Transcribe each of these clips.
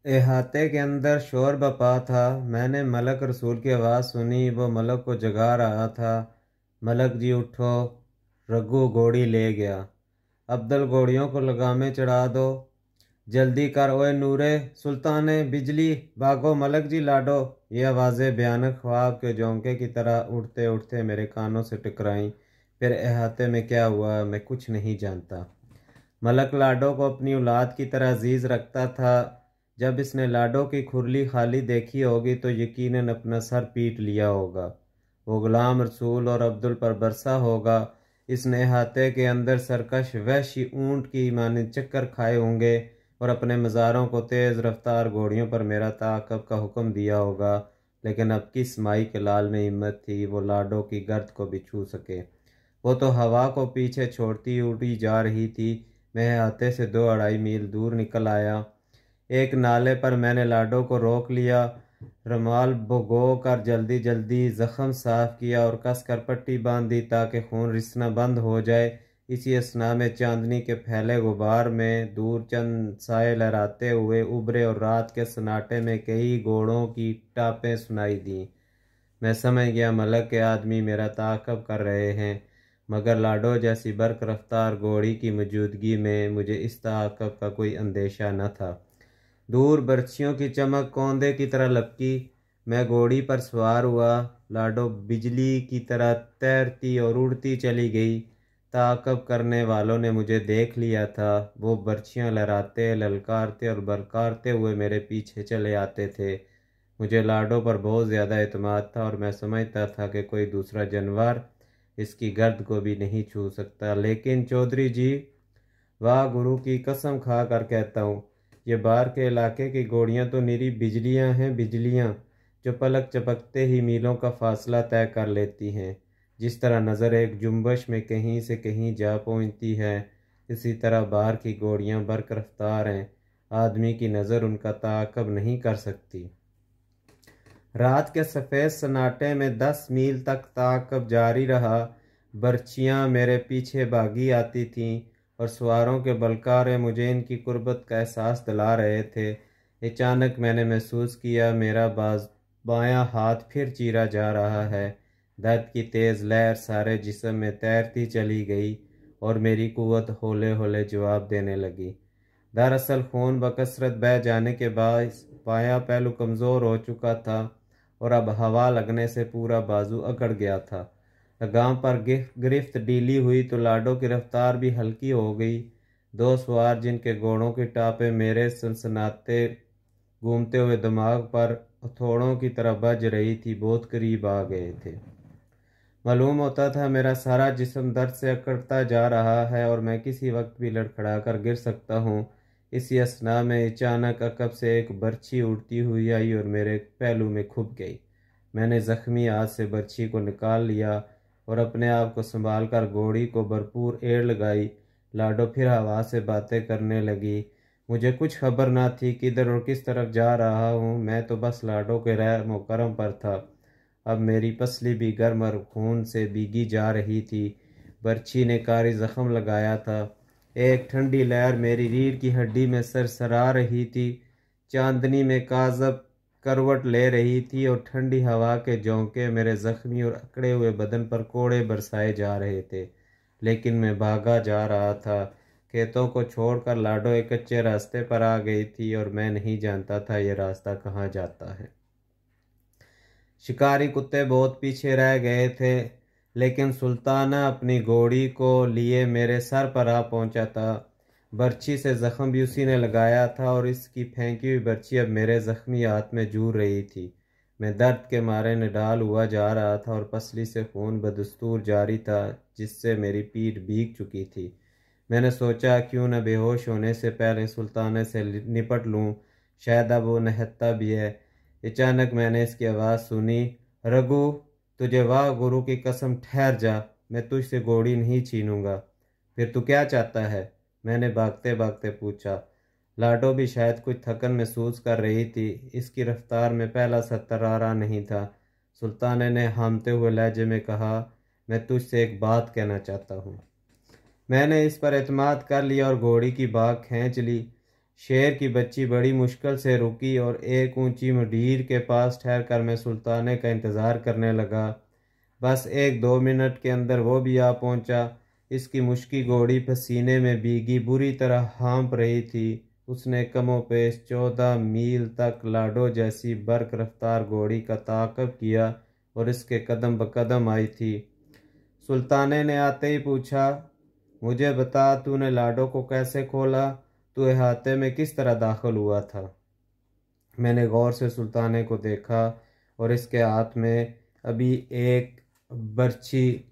अहाते के अंदर शोर बपा था। मैंने मलक रसूल की आवाज़ सुनी। वो मलक को जगा रहा था। मलक जी उठो, रघु घोड़ी ले गया। अब्दुल घोड़ियों को लगामे चढ़ा दो। जल्दी कर ओए नूरे सुल्ताने बिजली, भागो मलक जी लाडो। ये आवाज़ें भयानक ख्वाब के झोंके की तरह उड़ते उड़ते मेरे कानों से टकराईं। फिर अहाते में क्या हुआ मैं कुछ नहीं जानता। मलक लाडो को अपनी औलाद की तरह अजीज रखता था। जब इसने लाडो की खुरली खाली देखी होगी तो यकीनन अपना सर पीट लिया होगा। वो गुलाम रसूल और अब्दुल पर बरसा होगा। इसने हाथे के अंदर सरकश वहशी ऊंट की मानद चक्कर खाए होंगे और अपने मज़ारों को तेज़ रफ्तार घोड़ियों पर मेरा ताक़ब का हुक्म दिया होगा। लेकिन अब किस माई के लाल में हिम्मत थी वो लाडो की गर्द को भी छू सके। वो तो हवा को पीछे छोड़ती उड़ी जा रही थी। मैं हाथे से 2-2.5 मील दूर निकल आया। एक नाले पर मैंने लाडो को रोक लिया। रुमाल भिगो कर जल्दी जल्दी जख्म साफ किया और कस कर पट्टी बांध दी ताकि खून रिसना बंद हो जाए। इसी असना में चांदनी के फैले गुबार में दूर चंद साए लहराते हुए उभरे और रात के सन्नाटे में कई घोड़ों की टापें सुनाई दी। मैं समझ गया मलक के आदमी मेरा ताक़ब कर रहे हैं, मगर लाडो जैसी बर्क रफ्तार घोड़ी की मौजूदगी में मुझे इस ताक़ब का कोई अंदेशा न था। दूर बर्छियों की चमक कौंधे की तरह लपकी। मैं घोड़ी पर सवार हुआ। लाडो बिजली की तरह तैरती और उड़ती चली गई। ताक़ब करने वालों ने मुझे देख लिया था। वो बर्छियां लहराते ललकारते और बलकारते हुए मेरे पीछे चले आते थे। मुझे लाडो पर बहुत ज़्यादा एतमाद था और मैं समझता था कि कोई दूसरा जानवर इसकी गर्द को भी नहीं छू सकता। लेकिन चौधरी जी, वाह गुरु की कसम खा कर कहता हूँ, ये बाहर के इलाके की घोड़ियाँ तो निरी बिजलियाँ हैं, बिजलियाँ जो पलक चपकते ही मीलों का फासला तय कर लेती हैं। जिस तरह नज़र एक जुम्बश में कहीं से कहीं जा पहुँचती है, इसी तरह बाहर की घोड़ियाँ बरक रफ्तार हैं। आदमी की नज़र उनका ताक़ब नहीं कर सकती। रात के सफ़ेद सन्नाटे में 10 मील तक ताक़ब जारी रहा। बर्छियाँ मेरे पीछे भागी आती थीं और सवारों के बलकारे मुझे इनकी कुर्बत का एहसास दिला रहे थे। अचानक मैंने महसूस किया मेरा बायां हाथ फिर चीरा जा रहा है। दर्द की तेज़ लहर सारे जिस्म में तैरती चली गई और मेरी कुव्वत हौले हौले जवाब देने लगी। दरअसल खून बकसरत बह जाने के बाद बायां पहलू कमज़ोर हो चुका था और अब हवा लगने से पूरा बाजू अकड़ गया था। लगाम पर गिरफ्त ढीली हुई तो लाडो की रफ्तार भी हल्की हो गई। दो सवार जिनके घोड़ों की टापें मेरे सनसनाते घूमते हुए दिमाग पर हथौड़ों की तरह बज रही थी बहुत करीब आ गए थे। मालूम होता था मेरा सारा जिस्म दर्द से अकड़ता जा रहा है और मैं किसी वक्त भी लड़खड़ा कर गिर सकता हूँ। इसी असना में अचानक अकब से एक बर्छी उड़ती हुई आई और मेरे पहलू में खुप गई। मैंने जख्मी हाथ से बर्छी को निकाल लिया और अपने आप को संभाल कर घोड़ी को भरपूर एड़ लगाई। लाडो फिर हवा से बातें करने लगी। मुझे कुछ खबर ना थी किधर और किस तरफ जा रहा हूँ। मैं तो बस लाडो के रहम व करम पर था। अब मेरी पसली भी गर्म और खून से भीगी जा रही थी। बर्छी ने कारी जख्म लगाया था। एक ठंडी लहर मेरी रीढ़ की हड्डी में सरसरा रही थी। चांदनी में काजब करवट ले रही थी और ठंडी हवा के झोंके मेरे जख्मी और अकड़े हुए बदन पर कोड़े बरसाए जा रहे थे। लेकिन मैं भागा जा रहा था। खेतों को छोड़कर लाडो एक कच्चे रास्ते पर आ गई थी और मैं नहीं जानता था ये रास्ता कहाँ जाता है। शिकारी कुत्ते बहुत पीछे रह गए थे, लेकिन सुल्ताना अपनी घोड़ी को लिए मेरे सर पर आ पहुंचा था। बर्छी से जख्म भी उसी ने लगाया था और इसकी फेंकी हुई बर्छी अब मेरे जख्मी हाथ में जूझ रही थी। मैं दर्द के मारे निढाल हुआ जा रहा था और पसली से खून बदस्तूर जारी था, जिससे मेरी पीठ भीग चुकी थी। मैंने सोचा क्यों न बेहोश होने से पहले सुल्ताने से निपट लूं, शायद अब वो नहत्ता भी है। अचानक मैंने इसकी आवाज़ सुनी, रघु, तुझे वाह गुरु की कसम ठहर जा, मैं तुझसे घोड़ी नहीं छीनूंगा। फिर तू क्या चाहता है? मैंने भागते भागते पूछा। लाडो भी शायद कुछ थकन महसूस कर रही थी। इसकी रफ्तार में पहला सा तरारा नहीं था। सुल्ताने ने हामते हुए लहजे में कहा, मैं तुझसे एक बात कहना चाहता हूँ। मैंने इस पर एतमाद कर लिया और घोड़ी की बाग खींच ली। शेर की बच्ची बड़ी मुश्किल से रुकी और एक ऊंची मंडीर के पास ठहर कर मैं सुल्ताने का इंतज़ार करने लगा। बस 1-2 मिनट के अंदर वो भी आ पहुंचा। इसकी मुश्की घोड़ी पसीने में भीगी बुरी तरह हाँफ रही थी। उसने कमोपेश 14 मील तक लाडो जैसी बर्क रफ्तार घोड़ी का ताक़ब किया और इसके कदम बकदम आई थी। सुल्ताने ने आते ही पूछा, मुझे बता, तूने लाडो को कैसे खोला? तू अहाते में किस तरह दाखिल हुआ था? मैंने गौर से सुल्ताने को देखा और इसके हाथ में अभी एक बर्छी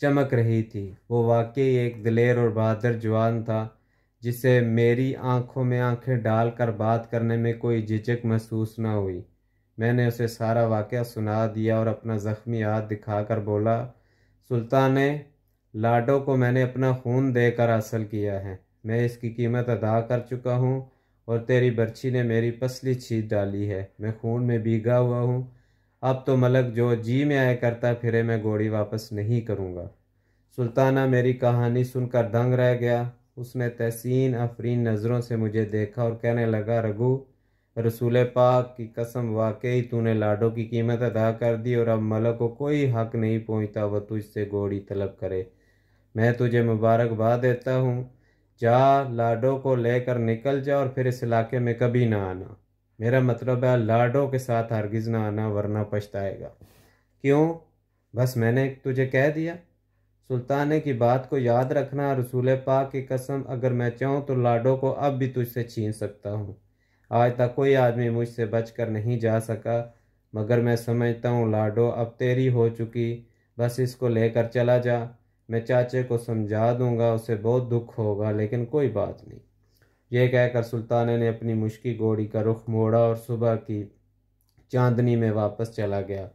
चमक रही थी। वो वाकई एक दिलेर और बहादुर जवान था जिसे मेरी आंखों में आंखें डालकर बात करने में कोई झिझक महसूस न हुई। मैंने उसे सारा वाक़या सुना दिया और अपना ज़ख्मी हाथ दिखाकर बोला, सुल्ताने, लाडो को मैंने अपना खून देकर हासिल किया है। मैं इसकी कीमत अदा कर चुका हूँ और तेरी बर्छी ने मेरी पसली छीन डाली है। मैं खून में भीगा हुआ हूँ। अब तो मलक जो जी में आया करता फिरे, मैं घोड़ी वापस नहीं करूँगा। सुल्ताना मेरी कहानी सुनकर दंग रह गया। उसने तहसीन अफरीन नज़रों से मुझे देखा और कहने लगा, रघु, रसूल पाक की कसम, वाकई तूने लाडो की कीमत अदा कर दी और अब मलक को कोई हक नहीं पहुँचता वह तुझसे घोड़ी तलब करे। मैं तुझे मुबारकबाद देता हूँ। जा, लाडो को लेकर निकल जा और फिर इस इलाके में कभी ना आना। मेरा मतलब है लाडो के साथ हरगिज़ ना आना, वरना पछताएगा। क्यों? बस मैंने तुझे कह दिया। सुल्ताने की बात को याद रखना। रसूल पाक की कसम, अगर मैं चाहूँ तो लाडो को अब भी तुझसे छीन सकता हूँ। आज तक कोई आदमी मुझसे बचकर नहीं जा सका, मगर मैं समझता हूँ लाडो अब तेरी हो चुकी। बस इसको लेकर चला जा। मैं चाचे को समझा दूंगा, उसे बहुत दुख होगा, लेकिन कोई बात नहीं। यह कहकर सुल्ताने ने अपनी मुश्की घोड़ी का रुख मोड़ा और सुबह की चांदनी में वापस चला गया।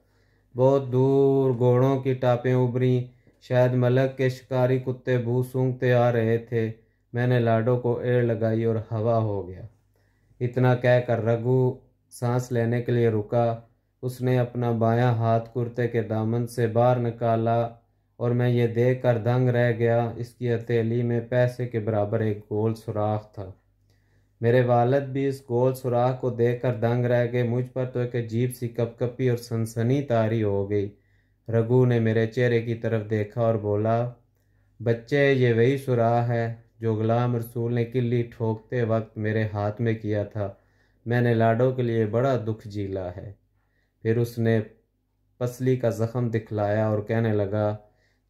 बहुत दूर घोड़ों की टापें उभरी। शायद मलक के शिकारी कुत्ते भू सूंघते आ रहे थे। मैंने लाडो को एड़ लगाई और हवा हो गया। इतना कहकर रघु सांस लेने के लिए रुका। उसने अपना बायां हाथ कुर्ते के दामन से बाहर निकाला और मैं ये देखकर दंग रह गया। इसकी हथेली में पैसे के बराबर एक गोल सुराख था। मेरे वालिद भी इस गोल सुराख को देखकर दंग रह गए। मुझ पर तो एक अजीब सी कपकपी और सनसनी तारी हो गई। रघु ने मेरे चेहरे की तरफ देखा और बोला, बच्चे, ये वही सुराख है जो गुलाम रसूल ने किल्ली ठोकते वक्त मेरे हाथ में किया था। मैंने लाडो के लिए बड़ा दुख झेला है। फिर उसने पसली का ज़ख़म दिखलाया और कहने लगा,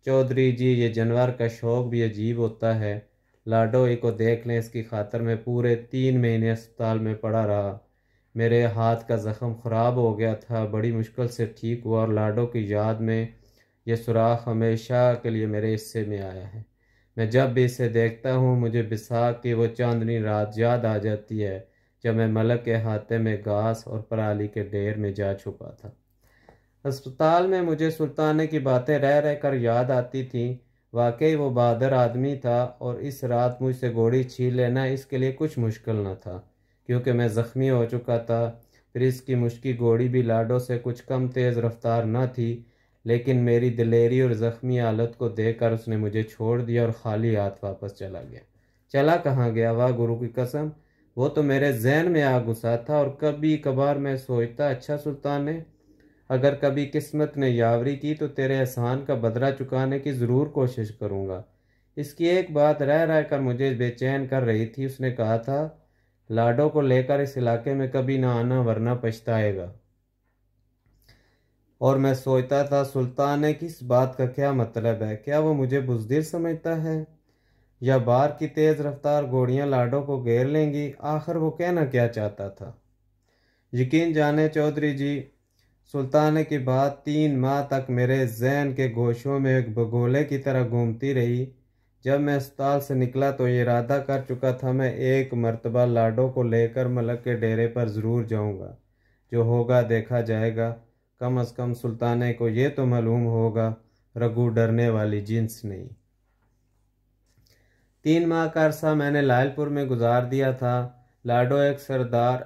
चौधरी जी, ये जानवर का शौक़ भी अजीब होता है। लाडो ही को देख लें, इसकी खातर मैं पूरे 3 महीने अस्पताल में पड़ा रहा। मेरे हाथ का ज़ख़म ख़राब हो गया था, बड़ी मुश्किल से ठीक हुआ और लाडो की याद में यह सुराख हमेशा के लिए मेरे हिस्से में आया है। मैं जब भी इसे देखता हूँ मुझे बैसाख की वो चांदनी रात याद आ जाती है जब मैं मलक के हाथे में घास और पराली के ढेर में जा छुपा था। अस्पताल में मुझे सुल्ताने की बातें रह रह कर याद आती थीं। वाकई वो बहादुर आदमी था और इस रात मुझसे घोड़ी छीन लेना इसके लिए कुछ मुश्किल न था, क्योंकि मैं ज़ख्मी हो चुका था। फिर इसकी मुश्की घोड़ी भी लाडो से कुछ कम तेज़ रफ्तार न थी, लेकिन मेरी दिलेरी और ज़ख्मी हालत को देखकर उसने मुझे छोड़ दिया और खाली हाथ वापस चला गया। चला कहाँ गया? वाह गुरु की कसम, वो तो मेरे जहन में आ घुसा था और कभी कभार मैं सोचता, अच्छा सुल्तान, अगर कभी किस्मत ने यावरी की तो तेरे एहसान का बदला चुकाने की ज़रूर कोशिश करूँगा। इसकी एक बात रह रह कर मुझे बेचैन कर रही थी। उसने कहा था, लाडो को लेकर इस इलाके में कभी ना आना, वरना पछताएगा। और मैं सोचता था, सुल्तान ने किस बात का क्या मतलब है? क्या वो मुझे बुज़दिल समझता है या बाहर की तेज़ रफ्तार घोड़ियाँ लाडो को घेर लेंगी? आखिर वो कहना क्या चाहता था? यकीन जाने चौधरी जी, सुल्तान की बात 3 माह तक मेरे जहन के गोशों में एक भगोले की तरह घूमती रही। जब मैं अस्पताल से निकला तो ये इरादा कर चुका था मैं एक मर्तबा लाडो को लेकर मलक के डेरे पर ज़रूर जाऊंगा। जो होगा देखा जाएगा। कम अज़ कम सुल्ताने को ये तो मालूम होगा रघु डरने वाली जिन्स नहीं। 3 माह का अरसा मैंने लायलपुर में गुजार दिया था। लाडो एक सरदार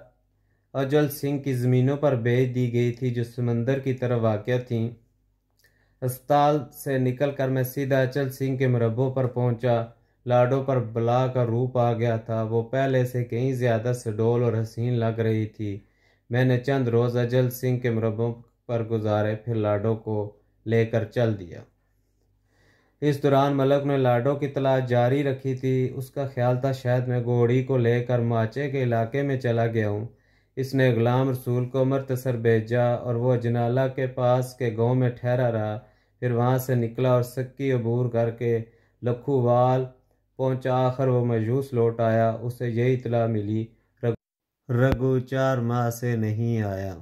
अजल सिंह की ज़मीनों पर बेच दी गई थी जो समंदर की तरफ वाक़या थीं। अस्पताल से निकलकर मैं सीधा अचल सिंह के मरबों पर पहुंचा। लाडो पर बला का रूप आ गया था। वो पहले से कहीं ज़्यादा सडोल और हसीन लग रही थी। मैंने चंद रोज़ अजल सिंह के मुरब्बों पर गुजारे, फिर लाडो को लेकर चल दिया। इस दौरान मलक ने लाडो की तलाश जारी रखी थी। उसका ख्याल था शायद मैं घोड़ी को लेकर माचे के इलाके में चला गया हूँ। इसने गुलाम रसूल को अमृतसर भेजा और वह जनाला के पास के गांव में ठहरा रहा। फिर वहां से निकला और सक्की अबूर करके लखूवाल पहुंचा। आखिर वो मायूस लौट आया। उसे यही इतला मिली, रघु 4 माह से नहीं आया।